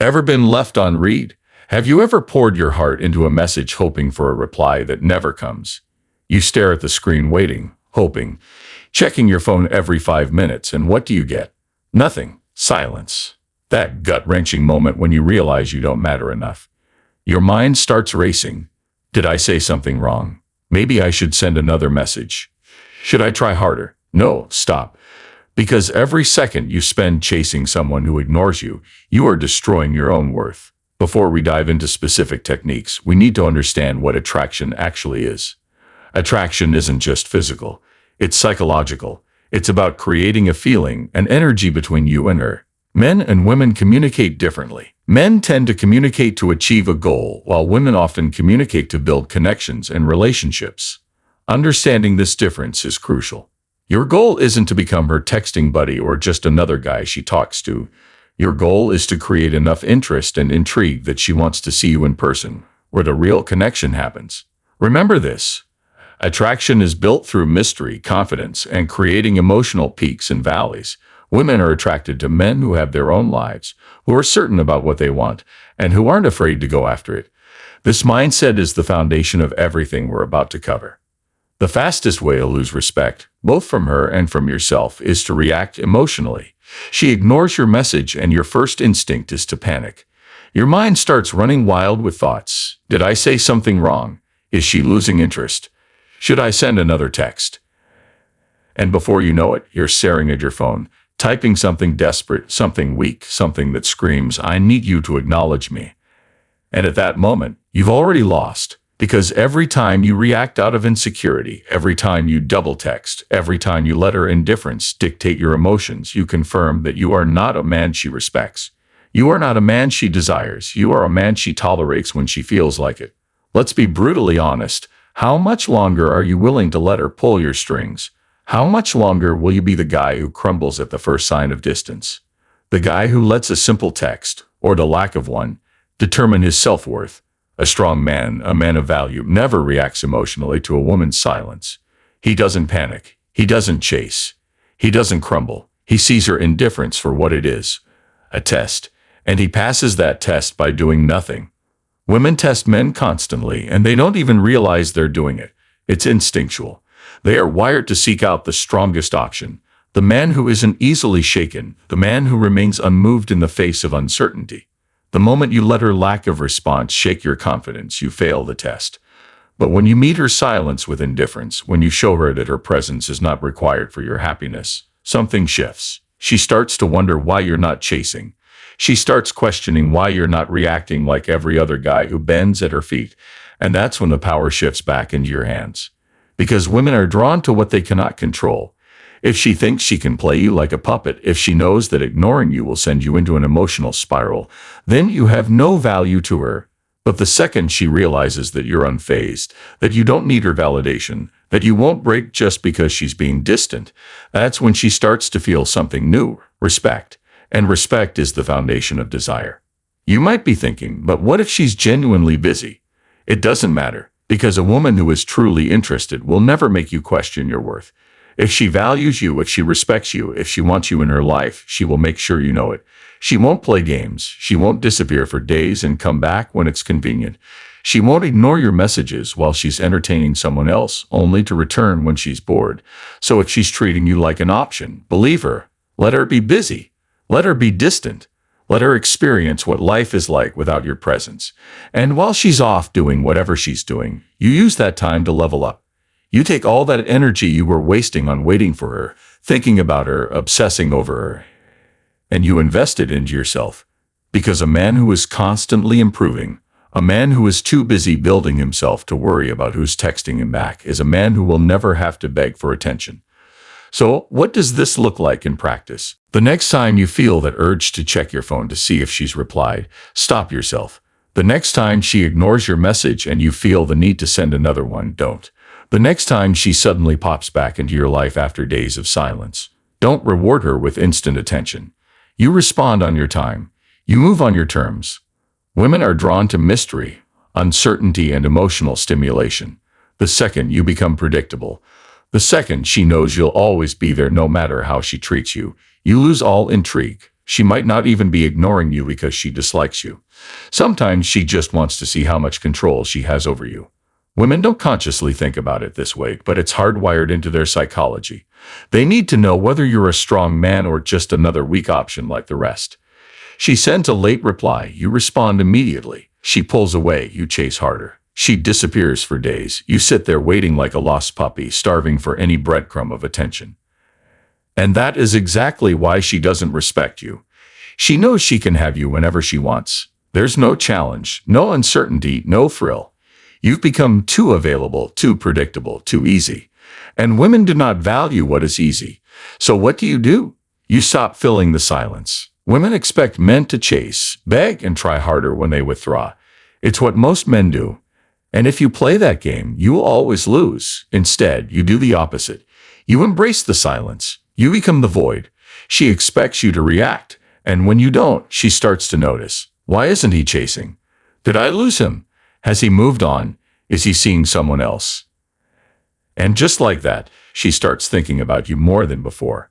Ever been left on read? Have you ever poured your heart into a message hoping for a reply that never comes? You stare at the screen waiting, hoping, checking your phone every 5 minutes, and what do you get? Nothing. Silence. That gut-wrenching moment when you realize you don't matter enough. Your mind starts racing. Did I say something wrong? Maybe I should send another message. Should I try harder? No, stop. Because every second you spend chasing someone who ignores you, you are destroying your own worth. Before we dive into specific techniques, we need to understand what attraction actually is. Attraction isn't just physical. It's psychological. It's about creating a feeling, an energy between you and her. Men and women communicate differently. Men tend to communicate to achieve a goal, while women often communicate to build connections and relationships. Understanding this difference is crucial. Your goal isn't to become her texting buddy or just another guy she talks to. Your goal is to create enough interest and intrigue that she wants to see you in person, where the real connection happens. Remember this. Attraction is built through mystery, confidence, and creating emotional peaks and valleys. Women are attracted to men who have their own lives, who are certain about what they want, and who aren't afraid to go after it. This mindset is the foundation of everything we're about to cover. The fastest way to lose respect, both from her and from yourself, is to react emotionally. She ignores your message and your first instinct is to panic. Your mind starts running wild with thoughts. Did I say something wrong? Is she losing interest? Should I send another text? And before you know it, you're staring at your phone, typing something desperate, something weak, something that screams, I need you to acknowledge me. And at that moment, you've already lost. Because every time you react out of insecurity, every time you double text, every time you let her indifference dictate your emotions, you confirm that you are not a man she respects. You are not a man she desires. You are a man she tolerates when she feels like it. Let's be brutally honest. How much longer are you willing to let her pull your strings? How much longer will you be the guy who crumbles at the first sign of distance? The guy who lets a simple text, or the lack of one, determine his self-worth? A strong man, a man of value, never reacts emotionally to a woman's silence. He doesn't panic. He doesn't chase. He doesn't crumble. He sees her indifference for what it is, a test, and he passes that test by doing nothing. Women test men constantly, and they don't even realize they're doing it. It's instinctual. They are wired to seek out the strongest option, the man who isn't easily shaken, the man who remains unmoved in the face of uncertainty. The moment you let her lack of response shake your confidence, you fail the test. But when you meet her silence with indifference, when you show her that her presence is not required for your happiness, something shifts. She starts to wonder why you're not chasing. She starts questioning why you're not reacting like every other guy who bends at her feet. And that's when the power shifts back into your hands. Because women are drawn to what they cannot control. If she thinks she can play you like a puppet, if she knows that ignoring you will send you into an emotional spiral, then you have no value to her. But the second she realizes that you're unfazed, that you don't need her validation, that you won't break just because she's being distant, that's when she starts to feel something new, respect. And respect is the foundation of desire. You might be thinking, but what if she's genuinely busy? It doesn't matter, because a woman who is truly interested will never make you question your worth. If she values you, if she respects you, if she wants you in her life, she will make sure you know it. She won't play games. She won't disappear for days and come back when it's convenient. She won't ignore your messages while she's entertaining someone else, only to return when she's bored. So if she's treating you like an option, believe her. Let her be busy. Let her be distant. Let her experience what life is like without your presence. And while she's off doing whatever she's doing, you use that time to level up. You take all that energy you were wasting on waiting for her, thinking about her, obsessing over her, and you invest it into yourself. Because a man who is constantly improving, a man who is too busy building himself to worry about who's texting him back, is a man who will never have to beg for attention. So, what does this look like in practice? The next time you feel that urge to check your phone to see if she's replied, stop yourself. The next time she ignores your message and you feel the need to send another one, don't. The next time she suddenly pops back into your life after days of silence, don't reward her with instant attention. You respond on your time. You move on your terms. Women are drawn to mystery, uncertainty, and emotional stimulation. The second you become predictable, the second she knows you'll always be there no matter how she treats you, you lose all intrigue. She might not even be ignoring you because she dislikes you. Sometimes she just wants to see how much control she has over you. Women don't consciously think about it this way, but it's hardwired into their psychology. They need to know whether you're a strong man or just another weak option like the rest. She sends a late reply, you respond immediately. She pulls away, you chase harder. She disappears for days. You sit there waiting like a lost puppy, starving for any breadcrumb of attention. And that is exactly why she doesn't respect you. She knows she can have you whenever she wants. There's no challenge, no uncertainty, no thrill. You've become too available, too predictable, too easy. And women do not value what is easy. So what do? You stop filling the silence. Women expect men to chase, beg, and try harder when they withdraw. It's what most men do. And if you play that game, you will always lose. Instead, you do the opposite. You embrace the silence. You become the void. She expects you to react. And when you don't, she starts to notice. Why isn't he chasing? Did I lose him? Has he moved on? Is he seeing someone else? And just like that, she starts thinking about you more than before.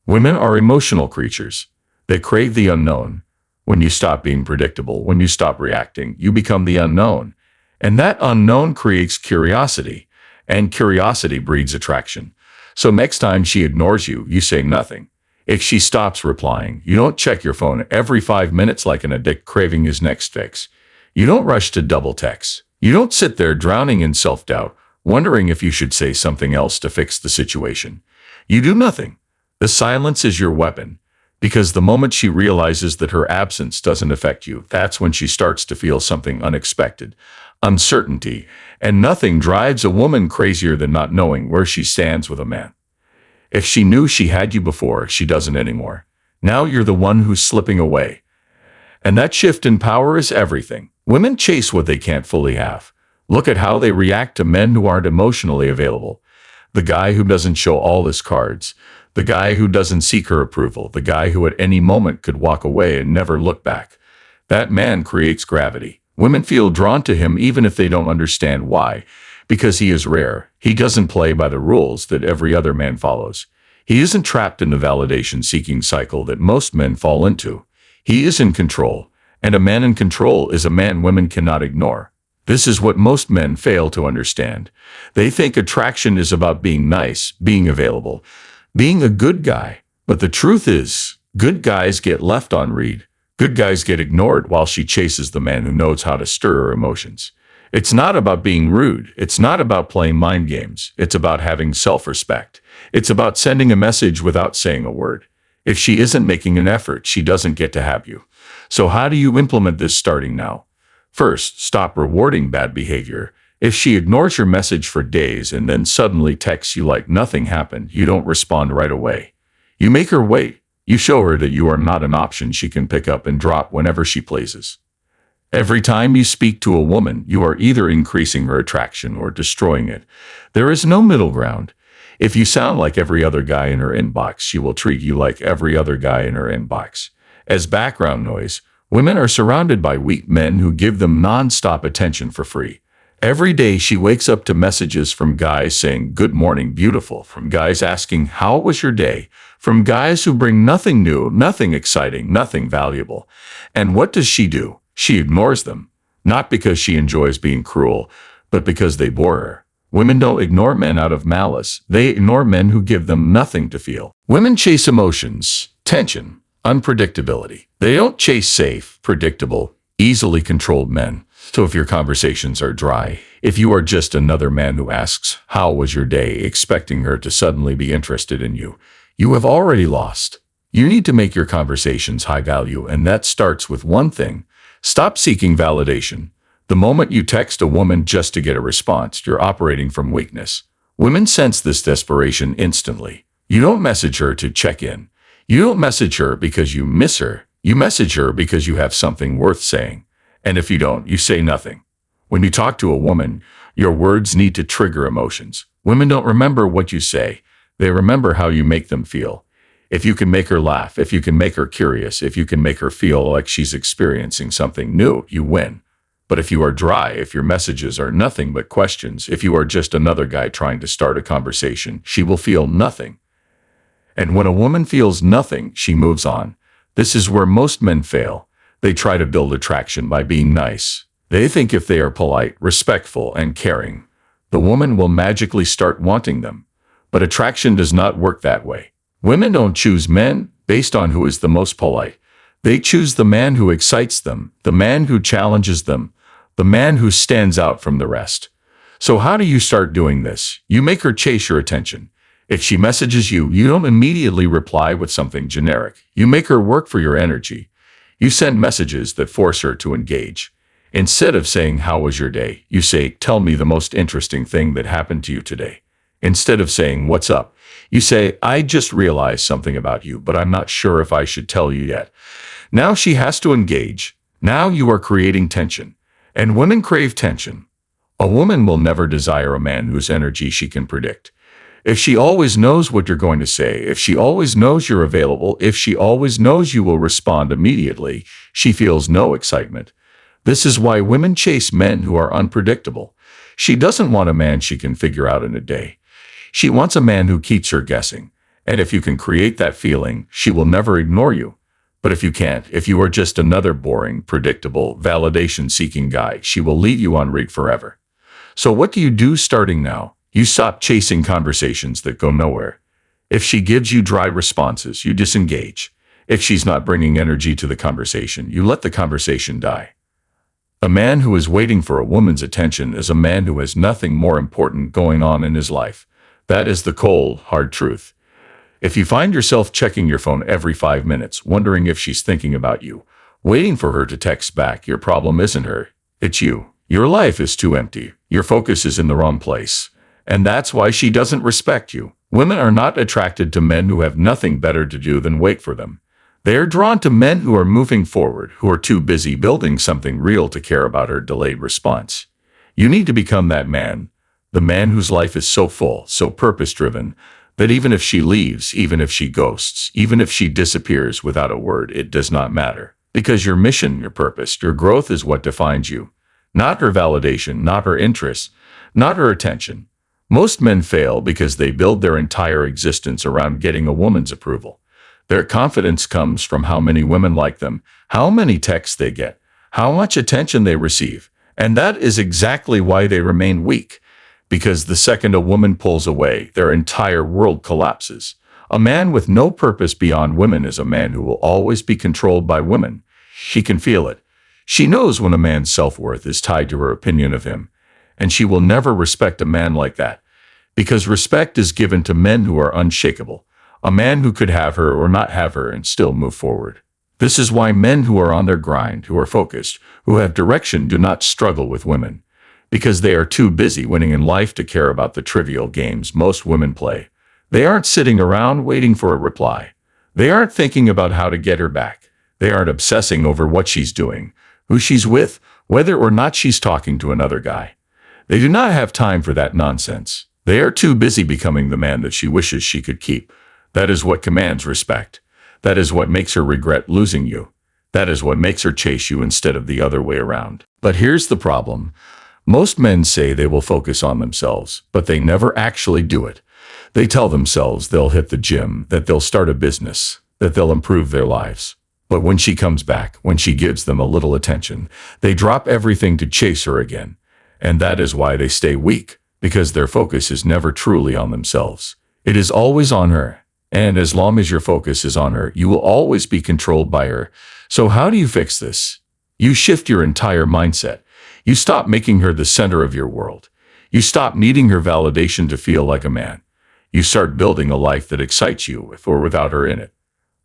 Women are emotional creatures. They crave the unknown. When you stop being predictable, when you stop reacting, you become the unknown. And that unknown creates curiosity. And curiosity breeds attraction. So next time she ignores you, you say nothing. If she stops replying, you don't check your phone every 5 minutes like an addict craving his next fix. You don't rush to double text. You don't sit there drowning in self-doubt, wondering if you should say something else to fix the situation. You do nothing. The silence is your weapon. Because the moment she realizes that her absence doesn't affect you, that's when she starts to feel something unexpected, uncertainty, and nothing drives a woman crazier than not knowing where she stands with a man. If she knew she had you before, she doesn't anymore. Now you're the one who's slipping away. And that shift in power is everything. Women chase what they can't fully have. Look at how they react to men who aren't emotionally available. The guy who doesn't show all his cards. The guy who doesn't seek her approval. The guy who at any moment could walk away and never look back. That man creates gravity. Women feel drawn to him even if they don't understand why. Because he is rare. He doesn't play by the rules that every other man follows. He isn't trapped in the validation-seeking cycle that most men fall into. He is in control. And a man in control is a man women cannot ignore. This is what most men fail to understand. They think attraction is about being nice, being available, being a good guy. But the truth is, good guys get left on read. Good guys get ignored while she chases the man who knows how to stir her emotions. It's not about being rude. It's not about playing mind games. It's about having self-respect. It's about sending a message without saying a word. If she isn't making an effort, she doesn't get to have you. So how do you implement this starting now? First, stop rewarding bad behavior. If she ignores your message for days and then suddenly texts you like nothing happened, you don't respond right away. You make her wait. You show her that you are not an option she can pick up and drop whenever she pleases. Every time you speak to a woman, you are either increasing her attraction or destroying it. There is no middle ground. If you sound like every other guy in her inbox, she will treat you like every other guy in her inbox. As background noise, women are surrounded by weak men who give them non-stop attention for free. Every day she wakes up to messages from guys saying, "Good morning, beautiful," from guys asking, "How was your day?" from guys who bring nothing new, nothing exciting, nothing valuable. And what does she do? She ignores them, not because she enjoys being cruel, but because they bore her. Women don't ignore men out of malice. They ignore men who give them nothing to feel. Women chase emotions, tension, unpredictability. They don't chase safe, predictable, easily controlled men. So if your conversations are dry, if you are just another man who asks, "How was your day?" expecting her to suddenly be interested in you, you have already lost. You need to make your conversations high value, and that starts with one thing. Stop seeking validation. The moment you text a woman just to get a response, you're operating from weakness. Women sense this desperation instantly. You don't message her to check in. You don't message her because you miss her. You message her because you have something worth saying. And if you don't, you say nothing. When you talk to a woman, your words need to trigger emotions. Women don't remember what you say. They remember how you make them feel. If you can make her laugh, if you can make her curious, if you can make her feel like she's experiencing something new, you win. But if you are dry, if your messages are nothing but questions, if you are just another guy trying to start a conversation, she will feel nothing. And when a woman feels nothing, she moves on. This is where most men fail. They try to build attraction by being nice. They think if they are polite, respectful, and caring, the woman will magically start wanting them. But attraction does not work that way. Women don't choose men based on who is the most polite. They choose the man who excites them, the man who challenges them, the man who stands out from the rest. So how do you start doing this? You make her chase your attention. If she messages you, you don't immediately reply with something generic. You make her work for your energy. You send messages that force her to engage. Instead of saying, "How was your day?" you say, "Tell me the most interesting thing that happened to you today." Instead of saying, "What's up?" you say, "I just realized something about you, but I'm not sure if I should tell you yet." Now she has to engage. Now you are creating tension. And women crave tension. A woman will never desire a man whose energy she can predict. If she always knows what you're going to say, if she always knows you're available, if she always knows you will respond immediately, she feels no excitement. This is why women chase men who are unpredictable. She doesn't want a man she can figure out in a day. She wants a man who keeps her guessing. And if you can create that feeling, she will never ignore you. But if you can't, if you are just another boring, predictable, validation-seeking guy, she will leave you on read forever. So what do you do starting now? You stop chasing conversations that go nowhere. If she gives you dry responses, you disengage. If she's not bringing energy to the conversation, you let the conversation die. A man who is waiting for a woman's attention is a man who has nothing more important going on in his life. That is the cold, hard truth. If you find yourself checking your phone every 5 minutes, wondering if she's thinking about you, waiting for her to text back, your problem isn't her, it's you. Your life is too empty. Your focus is in the wrong place. And that's why she doesn't respect you. Women are not attracted to men who have nothing better to do than wait for them. They are drawn to men who are moving forward, who are too busy building something real to care about her delayed response. You need to become that man, the man whose life is so full, so purpose-driven, that even if she leaves, even if she ghosts, even if she disappears without a word, it does not matter. Because your mission, your purpose, your growth is what defines you. Not her validation, not her interests, not her attention. Most men fail because they build their entire existence around getting a woman's approval. Their confidence comes from how many women like them, how many texts they get, how much attention they receive. And that is exactly why they remain weak. Because the second a woman pulls away, their entire world collapses. A man with no purpose beyond women is a man who will always be controlled by women. She can feel it. She knows when a man's self-worth is tied to her opinion of him. And she will never respect a man like that. Because respect is given to men who are unshakable. A man who could have her or not have her and still move forward. This is why men who are on their grind, who are focused, who have direction do not struggle with women. Because they are too busy winning in life to care about the trivial games most women play. They aren't sitting around waiting for a reply. They aren't thinking about how to get her back. They aren't obsessing over what she's doing, who she's with, whether or not she's talking to another guy. They do not have time for that nonsense. They are too busy becoming the man that she wishes she could keep. That is what commands respect. That is what makes her regret losing you. That is what makes her chase you instead of the other way around. But here's the problem. Most men say they will focus on themselves, but they never actually do it. They tell themselves they'll hit the gym, that they'll start a business, that they'll improve their lives. But when she comes back, when she gives them a little attention, they drop everything to chase her again. And that is why they stay weak, because their focus is never truly on themselves. It is always on her. And as long as your focus is on her, you will always be controlled by her. So how do you fix this? You shift your entire mindset. You stop making her the center of your world. You stop needing her validation to feel like a man. You start building a life that excites you with or without her in it.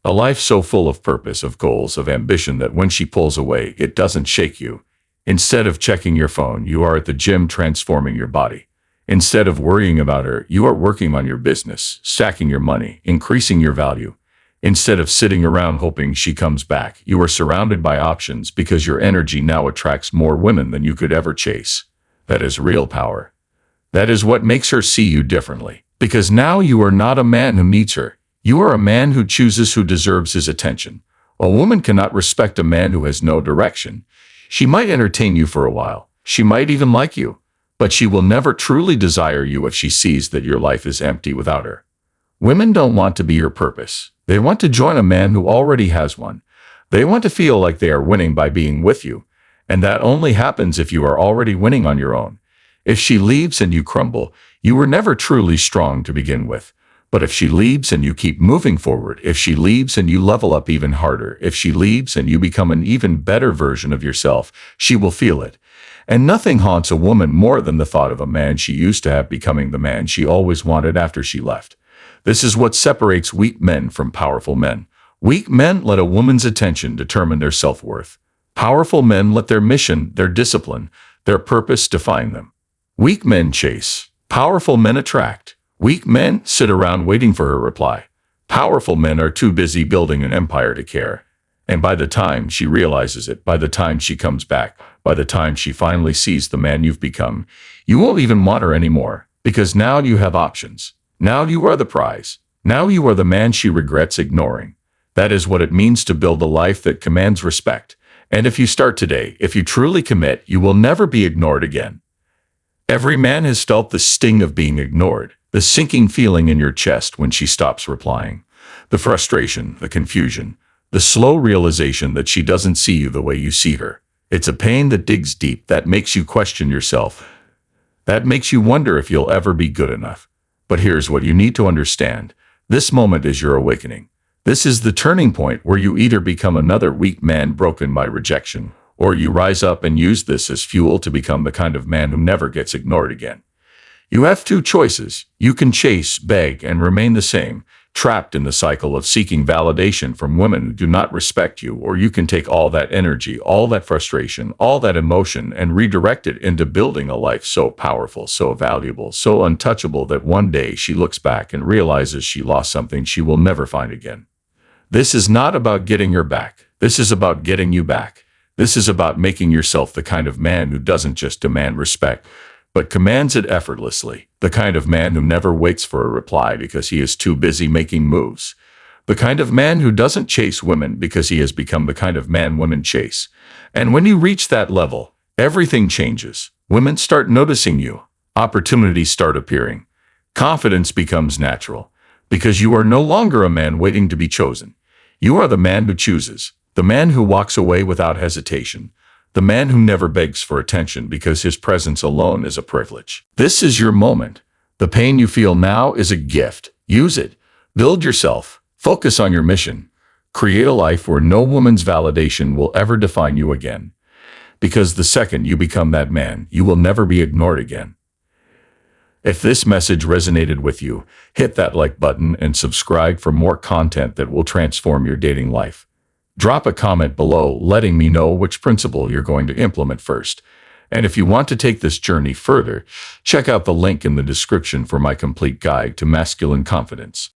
A life so full of purpose, of goals, of ambition that when she pulls away, it doesn't shake you. Instead of checking your phone, you are at the gym transforming your body. Instead of worrying about her, you are working on your business, stacking your money, increasing your value. Instead of sitting around hoping she comes back, you are surrounded by options because your energy now attracts more women than you could ever chase. That is real power. That is what makes her see you differently. Because now you are not a man who needs her. You are a man who chooses who deserves his attention. A woman cannot respect a man who has no direction. She might entertain you for a while. She might even like you. But she will never truly desire you if she sees that your life is empty without her. Women don't want to be your purpose. They want to join a man who already has one. They want to feel like they are winning by being with you. And that only happens if you are already winning on your own. If she leaves and you crumble, you were never truly strong to begin with. But if she leaves and you keep moving forward, if she leaves and you level up even harder, if she leaves and you become an even better version of yourself, she will feel it. And nothing haunts a woman more than the thought of a man she used to have becoming the man she always wanted after she left. This is what separates weak men from powerful men. Weak men let a woman's attention determine their self-worth. Powerful men let their mission, their discipline, their purpose define them. Weak men chase. Powerful men attract. Weak men sit around waiting for her reply. Powerful men are too busy building an empire to care. And by the time she realizes it, by the time she comes back, by the time she finally sees the man you've become, you won't even want her anymore, because now you have options. Now you are the prize. Now you are the man she regrets ignoring. That is what it means to build a life that commands respect. And if you start today, if you truly commit, you will never be ignored again. Every man has felt the sting of being ignored, the sinking feeling in your chest when she stops replying, the frustration, the confusion, the slow realization that she doesn't see you the way you see her. It's a pain that digs deep, that makes you question yourself, that makes you wonder if you'll ever be good enough. But here's what you need to understand. This moment is your awakening. This is the turning point where you either become another weak man broken by rejection, or you rise up and use this as fuel to become the kind of man who never gets ignored again. You have two choices. You can chase, beg, and remain the same, trapped in the cycle of seeking validation from women who do not respect you, or you can take all that energy, all that frustration, all that emotion, and redirect it into building a life so powerful, so valuable, so untouchable that one day she looks back and realizes she lost something she will never find again. This is not about getting her back. This is about getting you back. This is about making yourself the kind of man who doesn't just demand respect, but commands it effortlessly. The kind of man who never waits for a reply because he is too busy making moves. The kind of man who doesn't chase women because he has become the kind of man women chase. And when you reach that level, everything changes. Women start noticing you. Opportunities start appearing. Confidence becomes natural because you are no longer a man waiting to be chosen. You are the man who chooses, the man who walks away without hesitation, the man who never begs for attention because his presence alone is a privilege. This is your moment. The pain you feel now is a gift. Use it. Build yourself. Focus on your mission. Create a life where no woman's validation will ever define you again. Because the second you become that man, you will never be ignored again. If this message resonated with you, hit that like button and subscribe for more content that will transform your dating life. Drop a comment below letting me know which principle you're going to implement first. And if you want to take this journey further, check out the link in the description for my complete guide to masculine confidence.